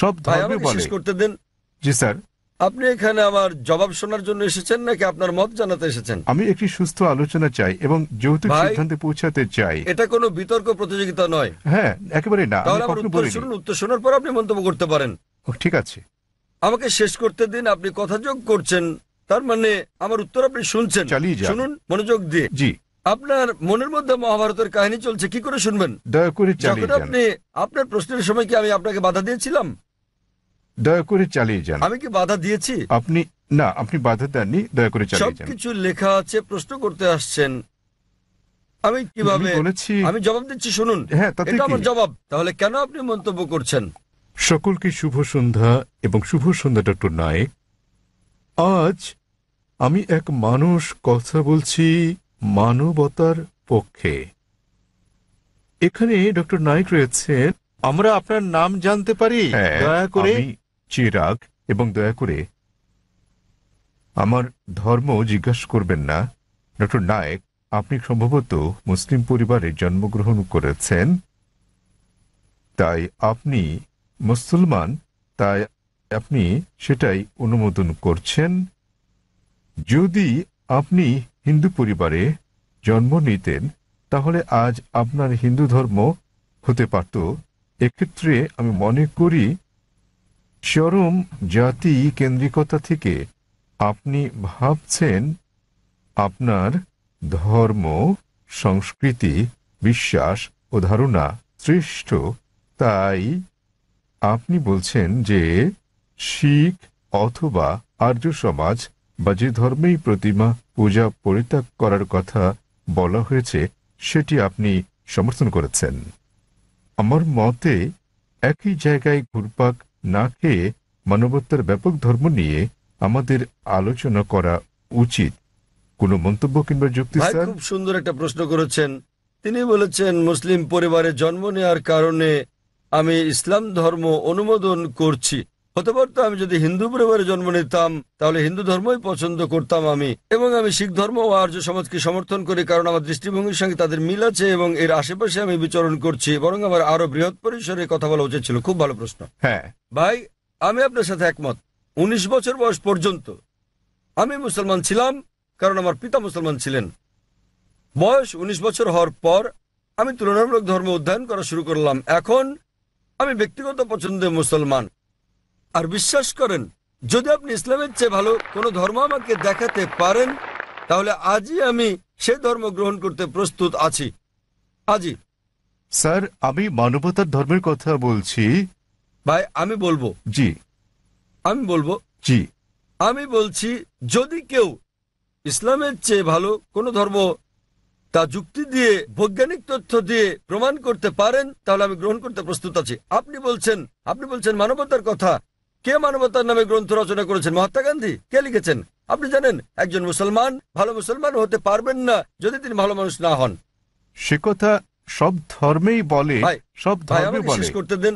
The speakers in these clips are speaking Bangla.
সব ভাই ধর্মে আমাকে বলে। শেষ করতে দেন। জি স্যার। আপনি এখানে আমার জবাব শোনার জন্য এসেছেন নাকি আপনার মত জানাতে এসেছেন? আমি একটি সুস্থ আলোচনা চাই এবং যৌতুক ভাই সিদ্ধান্তে পৌঁছাতে চাই। এটা কোনো বিতর্ক প্রতিযোগিতা নয়। হ্যাঁ, একেবারে না, আমি তাহলে আমার কখনো উত্তর বলিনি। শুনুন, উত্তর শোনার পর আপনি মন্তব্য করতে পারেন। ঠিক আছে। আমাকে শেষ করতে দিন। আপনি কথা যোগ করছেন, তার মানে আমার উত্তর আপনি শুনছেন। চালিয়ে যান। শুনুন মনোযোগ দিয়ে। জি। আপনার মনের মধ্যে মহাভারতের কাহিনী চলছে, কি করে শুনবেন? দয়া করে চালিয়ে যখন যান। আপনি আপনার প্রশ্নের সময় কি আমি আপনাকে বাধা দিয়েছিলাম? দয়া করে চালিয়ে যান। আমি কি বাধা দিয়েছি? আপনি না, আপনি বাধা দেননি, দয়া করে চালিয়ে যান। সবকিছু লেখা আছে, প্রশ্ন করতে আসছেন, আমি কিভাবে আমি বলেছি। আমি জবাব দিচ্ছি, শুনুন। হ্যাঁ, তাতে এটা কি? আমার জবাব। তাহলে কেন আপনি মন্তব্য করছেন? সকলকে শুভ সন্ধ্যা এবং শুভ সন্ধ্যা ডক্টর নায়েক। আজ আমি এক মানুষ কথা বলছি মানবতার পক্ষে। এখানে ডক্টর নায়েক রয়েছেন। আমরা আপনার নাম জানতে পারি দয়া করে? আমি চিরাগ, এবং দয়া করে আমার ধর্ম জিজ্ঞাসা করবেন না। ডক্টর নায়েক, আপনি সম্ভবত মুসলিম পরিবারে জন্মগ্রহণ করেছেন, তাই আপনি মুসলমান, তাই আপনি সেটাই অনুমোদন করছেন। যদি আপনি হিন্দু পরিবারে জন্ম নিতেন তাহলে আজ আপনার হিন্দু ধর্ম হতে পারত। এক্ষেত্রে আমি মনে করি চরম জাতি কেন্দ্রিকতা থেকে আপনি ভাবছেন আপনার ধর্ম, সংস্কৃতি, বিশ্বাস ও ধারণা শ্রেষ্ঠ, তাই আপনি বলছেন যে শিখ অথবা আর্য সমাজ বা যে ধর্মেই প্রতিমা পূজা পরিত্যাগ করার কথা বলা হয়েছে সেটি আপনি সমর্থন করেছেন। আমার মতে একই জায়গায় ঘুরপাক না খেয়ে মানবতার ব্যাপক ধর্ম নিয়ে আমাদের আলোচনা করা উচিত। কোনো মন্তব্য কিংবা যুক্তি ভাই স্যার? খুব সুন্দর একটা প্রশ্ন করেছেন। তিনি বলেছেন মুসলিম পরিবারে জন্ম নেওয়ার কারণে আমি ইসলাম ধর্ম অনুমোদন করছি। হতে পারতো আমি যদি হিন্দু পরিবারে জন্ম নিতাম তাহলে হিন্দু ধর্মই পছন্দ করতাম আমি, এবং আমি শিখ ধর্ম ও আর্য সমাজকে সমর্থন করি কারণ আমার দৃষ্টিভঙ্গির সঙ্গে তাদের মিল আছে এবং এর আশেপাশে আমি বিচরণ করছি। বরং আমার আরো বৃহৎ পরিসরে কথা বলা উচিত ছিল। খুব ভালো প্রশ্ন। হ্যাঁ ভাই আমি আপনার সাথে একমত। ১৯ বছর বয়স পর্যন্ত আমি মুসলমান ছিলাম কারণ আমার পিতা মুসলমান ছিলেন। বয়স ১৯ বছর হওয়ার পর আমি তুলনামূলক ধর্ম অধ্যয়ন করা শুরু করলাম। এখন আমি ব্যক্তিগত পছন্দে মুসলমান। আর বিশ্বাস করেন, যদি আপনি ইসলামের চেয়ে ভালো কোনো ধর্ম আমাকে দেখাতে পারেন তাহলে আজই আমি সেই ধর্ম গ্রহণ করতে প্রস্তুত আছি। আজই। স্যার, আমি মানবতার ধর্মের কথা বলছি। ভাই আমি বলবো জি জি আমি বলছি যদি কেউ ইসলামের চেয়ে ভালো কোনো ধর্ম তা যুক্তি দিয়ে, বৈজ্ঞানিক তথ্য দিয়ে প্রমাণ করতে পারেন তাহলে আমি গ্রহণ করতে প্রস্তুত আছি। আপনি বলছেন মানবতার কথা। কে মানবতার নামে গ্রন্থ রচনা করেছেন? মহাত্মা গান্ধী। কে লিখেছেন? আপনি জানেন একজন মুসলমান ভালো মুসলমান হতে পারবেন না যদি তিনি ভালো মানুষ না হন। সে কথা সব ধর্মেই বলে। সব ভাই ধর্মে আমাকে বলে। শেষ করতে দেন।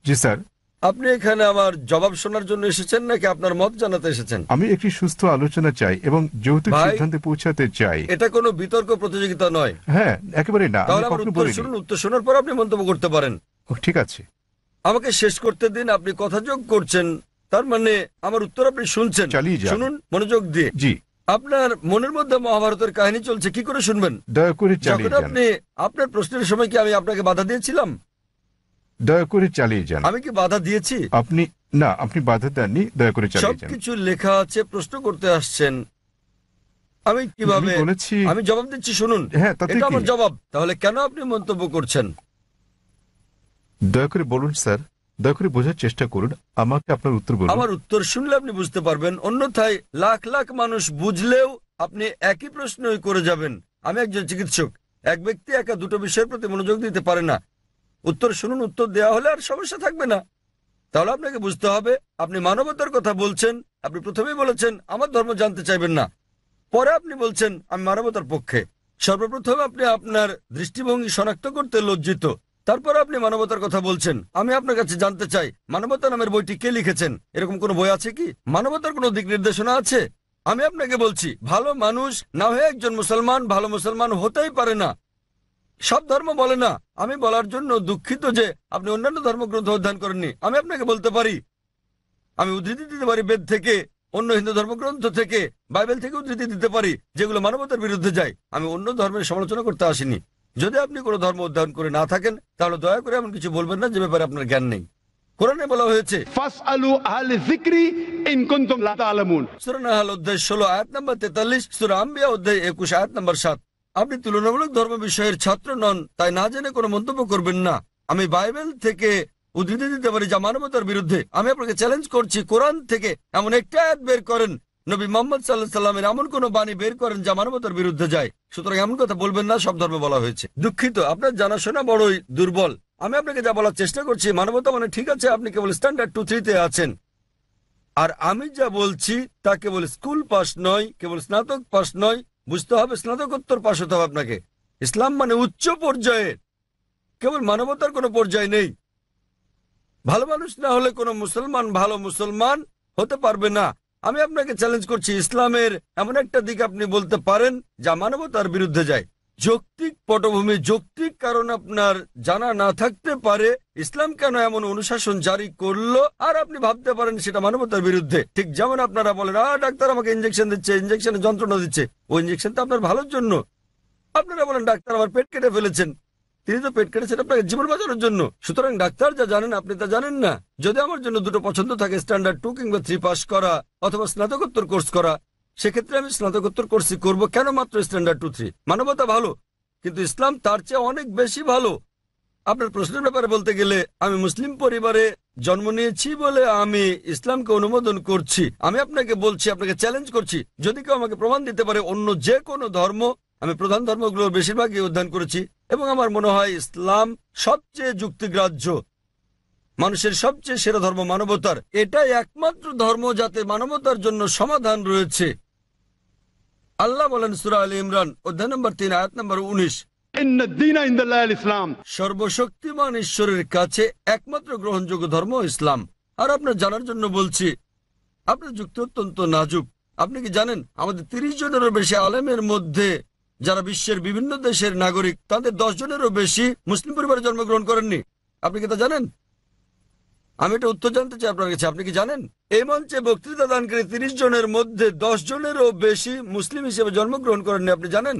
জি স্যার। আপনি এখানে আমার জবাব শোনার জন্য এসেছেন নাকি আপনার মত জানাতে এসেছেন? আমি একটি সুস্থ আলোচনা চাই এবং যৌতুক ভাই, সিদ্ধান্তে পৌঁছাতে চাই। এটা কোনো বিতর্ক প্রতিযোগিতা নয়। হ্যাঁ, একেবারে না, আমি তাহলে আমার কখনো উত্তর বলিনি। শুনুন, উত্তর শোনার পর আপনি মন্তব্য করতে পারেন। ঠিক আছে। আমাকে শেষ করতে দিন। আপনি কথা যোগ করছেন, তার মানে আমার উত্তর আপনি শুনছেন। চালিয়ে যান। শুনুন মনোযোগ দিয়ে। জি। আপনার মনের মধ্যে মহাভারতের কাহিনী চলছে, কি করে শুনবেন? দয়া করে চালিয়ে যখন যান। আপনি আপনার প্রশ্নের সময় কি আমি আপনাকে বাধা দিয়েছিলাম? দয়া করে চালিয়ে যান। আমি কি বাধা দিয়েছি? আপনি না, আপনি বাধা দেননি, দয়া করে চালিয়ে যান। সবকিছু লেখা আছে, প্রশ্ন করতে আসছেন, আমি কিভাবে আমি বলেছি। আমি জবাব দিচ্ছি, শুনুন। হ্যাঁ, তাতে এটা কি? আমার জবাব। তাহলে কেন আপনি মন্তব্য করছেন? দয়া করে বলুন স্যার, দয়া করে বোঝার চেষ্টা করুন, আমাকে আপনার উত্তর বলুন। আমার উত্তর শুনলে আপনি বুঝতে পারবেন, অন্যথায় লাখ লাখ মানুষ বুঝলেও আপনি একই প্রশ্নই করে যাবেন। আমি একজন চিকিৎসক। এক ব্যক্তি একা দুটো বিষয়ের প্রতি মনোযোগ দিতে পারে না। উত্তর শুনুন, উত্তর দেওয়া হলে আর সমস্যা থাকবে না। তাহলে আপনাকে বুঝতে হবে আপনি মানবতার কথা বলছেন। আপনি প্রথমেই বলেছেন আমার ধর্ম জানতে চাইবেন না, পরে আপনি বলছেন আমি মানবতার পক্ষে। সর্বপ্রথম আপনি আপনার দৃষ্টিভঙ্গি শনাক্ত করতে লজ্জিত, তারপর আপনি মানবতার কথা বলছেন। আমি আপনার কাছে জানতে চাই মানবতা নামের বইটি কে লিখেছেন? এরকম কোনো বই আছে কি? মানবতার কোনো দিক নির্দেশনা আছে? আমি আপনাকে বলছি ভালো মানুষ না হয়ে একজন মুসলমান ভালো মুসলমান হতেই পারে না। সব ধর্ম বলে না। আমি বলার জন্য দুঃখিত যে আপনি অন্যান্য ধর্মগ্রন্থ অধ্যয়ন করেননি। আমি আপনাকে বলতে পারি, আমি উদ্ধৃতি দিতে পারি বেদ থেকে, অন্য হিন্দু ধর্মগ্রন্থ থেকে, বাইবেল থেকে উদ্ধৃতি দিতে পারি যেগুলো মানবতার বিরুদ্ধে যায়। আমি অন্য ধর্মের সমালোচনা করতে আসিনি। যদি আপনি কোনো ধর্ম অধ্যয়ন করে না থাকেন তাহলে দয়া করে এমন কিছু বলবেন না যে ব্যাপারে আপনার জ্ঞান নেই। কোরআনে বলা হয়েছে ফাসআলু আহলে যিকরি ইন কুনতুম লা তা'লামুন। সূরা নাহল অধ্যায় 16 আয়াত নম্বর 43, সূরা আম্বিয়া অধ্যায় 21 আয়াত নম্বর 7। আপনি তুলনামূলক ধর্ম বিষয়ের ছাত্র নন, তাই না জেনে কোনো মন্তব্য করবেন না। আমি বাইবেল থেকে উদ্ধৃতি দিতে পারি যা মানবতার বিরুদ্ধে। আমি আপনাকে চ্যালেঞ্জ করছি, কোরআন থেকে এমন একটা আয়াত বের করেন, নবী মুহাম্মদ সাল্লাল্লাহু আলাইহি সাল্লামের এমন কোন বাণী বের করেন যা মানবতার বিরুদ্ধে যায়। সুতরাং এমন কথা বলবেন না সব ধর্মে বলা হয়েছে। দুঃখিত, আপনার জানাশোনা বড়ই দুর্বল। আমি আপনাকে যা বলার চেষ্টা করছি, মানবতা মানে ঠিক আছে, আপনি কেবল স্ট্যান্ডার্ড 2-3 তে আছেন। আর আমি যা বলছি তা কেবল স্কুল পাস নয়, কেবল স্নাতক পাস নয়, বুঝতে হবে স্নাতকোত্তর পাস হতে হবে আপনাকে। ইসলাম মানে উচ্চ পর্যায়ের, কেবল মানবতার কোনো পর্যায় নেই। ভালো মানুষ না হলে কোনো মুসলমান ভালো মুসলমান হতে পারবে না। আমি আপনাকে চ্যালেঞ্জ করছি, ইসলামের এমন একটা দিক আপনি বলতে পারেন যা মানবতার বিরুদ্ধে যায়। যৌক্তিক পটভূমি, যৌক্তিক কারণ আপনার জানা না থাকতে পারে ইসলাম কেন এমন অনুশাসন জারি করলো, আর আপনি ভাবতে পারেন সেটা মানবতার বিরুদ্ধে। ঠিক যেমন আপনারা বলেন, ডাক্তার আমাকে ইঞ্জেকশন দিচ্ছে, ইঞ্জেকশনে যন্ত্রণা দিচ্ছে, ওই ইঞ্জেকশন তো আপনার ভালোর জন্য। আপনারা বলেন ডাক্তার আমার পেট কেটে ফেলেছেন, তিনি তো পেট কেটেছেন আপনাকে জীবন বাঁচানোর জন্য। সুতরাং ডাক্তার যা জানেন আপনি তা জানেন না। যদি আমার জন্য দুটো পছন্দ থাকে, স্ট্যান্ডার্ড 2 কিংবা 3 পাস করা অথবা স্নাতকোত্তর কোর্স করা, সেক্ষেত্রে আমি স্নাতকোত্তর কোর্সই করব। কেন মাত্র স্ট্যান্ডার্ড 2-3? মানবতা ভালো, কিন্তু ইসলাম তার চেয়ে অনেক বেশি ভালো। আপনার প্রশ্নের ব্যাপারে বলতে গেলে, আমি মুসলিম পরিবারে জন্ম নিয়েছি বলে আমি ইসলামকে অনুমোদন করছি। আমি আপনাকে বলছি, আপনাকে চ্যালেঞ্জ করছি, যদি কেউ আমাকে প্রমাণ দিতে পারে অন্য যে কোনো ধর্ম, আমি প্রধান ধর্মগুলোর বেশিরভাগই অধ্যয়ন করেছি এবং আমার মনে হয় ইসলাম সবচেয়ে যুক্তিগ্রাহ্য, মানুষের সবচেয়ে সেরা ধর্ম মানবতার। এটাই একমাত্র ধর্ম যাতে মানবতার জন্য সমাধান রয়েছে। আল্লাহ বলেন সূরা আলে ইমরান অধ্যায় নম্বর 3 আয়াত নম্বর 19, ইন্নাদ দীনা ইনদাল্লাহিল ইসলাম। সর্বশক্তিমান ঈশ্বরের কাছে একমাত্র গ্রহণযোগ্য ধর্ম ইসলাম। আর আপনার জানার জন্য বলছি, আপনার যুক্তি অত্যন্ত নাজুক। আপনি কি জানেন আমাদের 30 জনেরও বেশি আলেমের মধ্যে যারা বিশ্বের বিভিন্ন দেশের নাগরিক, তাদের 10 জনেরও বেশি মুসলিম পরিবারে জন্মগ্রহণ করেননি? আপনি কি তা জানেন? আমি এটা উত্তর জানতে চাই আপনার কাছে, আপনি কি জানেন এই মঞ্চে বক্তৃতা দানকারী 30 জনের মধ্যে 10 জনেরও বেশি মুসলিম হিসেবে জন্মগ্রহণ করেননি? আপনি জানেন?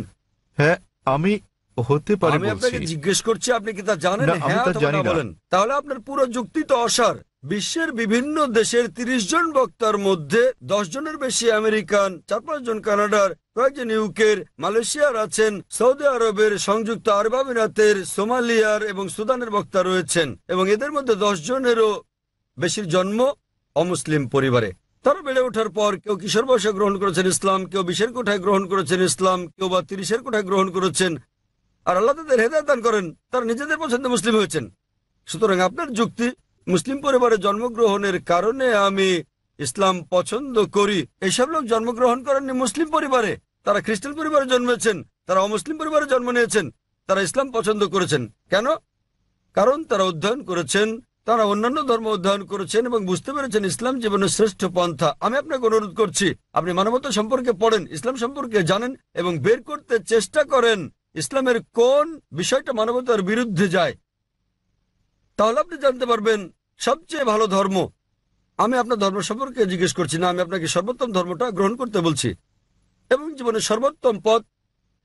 হ্যাঁ, আমি হতে পারি আমি আপনাকে বলছি। জিজ্ঞেস করছি, আপনি কি তা জানেন? না, আমি হ্যাঁ তা অথবা জানি না না। বলেন। তাহলে আপনার পুরো যুক্তি তো অসার। বিশ্বের বিভিন্ন দেশের 30 জন বক্তার মধ্যে 10 জনের বেশি আমেরিকান, 4-5 জন কানাডার, কয়েকজন ইউকের, মালয়েশিয়ার আছেন, সৌদি আরবের, সংযুক্ত আরব আমিরাতের, সোমালিয়ার এবং সুদানের বক্তা রয়েছেন, এবং এদের মধ্যে 10 জনেরও বেশির জন্ম অমুসলিম পরিবারে। তারা বেড়ে ওঠার পর কেউ কিশোর বয়সে গ্রহণ করেছেন ইসলাম, কেউ 20-এর কোঠায় গ্রহণ করেছেন ইসলাম, কেউ বা 30-এর কোঠায় গ্রহণ করেছেন। আর আল্লাহ তাদের হেদায়েত দান করেন, তারা নিজেদের পছন্দে মুসলিম হয়েছেন। সুতরাং আপনার যুক্তি, মুসলিম পরিবারে জন্মগ্রহণের কারণে আমি ইসলাম পছন্দ করি, এসব লোক জন্মগ্রহণ করেননি মুসলিম পরিবারে। তারা খ্রিস্টান পরিবারে জন্মেছেন, তারা অমুসলিম পরিবারে জন্ম নিয়েছেন, তারা ইসলাম পছন্দ করেছেন। কেন? কারণ তারা অধ্যয়ন করেছেন, তারা অন্যান্য ধর্ম অধ্যয়ন করেছেন এবং বুঝতে পেরেছেন ইসলাম জীবনের শ্রেষ্ঠ পন্থা। আমি আপনাকে অনুরোধ করছি, আপনি মানবতা সম্পর্কে পড়েন, ইসলাম সম্পর্কে জানেন এবং বের করতে চেষ্টা করেন ইসলামের কোন বিষয়টা মানবতার বিরুদ্ধে যায়। তাহলে আপনি জানতে পারবেন সবচেয়ে ভালো ধর্ম। আমি আপনার ধর্ম সম্পর্কে জিজ্ঞেস করছি না, আমি আপনাকে সর্বোত্তম ধর্মটা গ্রহণ করতে বলছি। এবং জীবনের সর্বোত্তম পথ,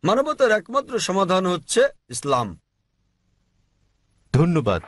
মানবতার একমাত্র সমাধান হচ্ছে ইসলাম। ধন্যবাদ।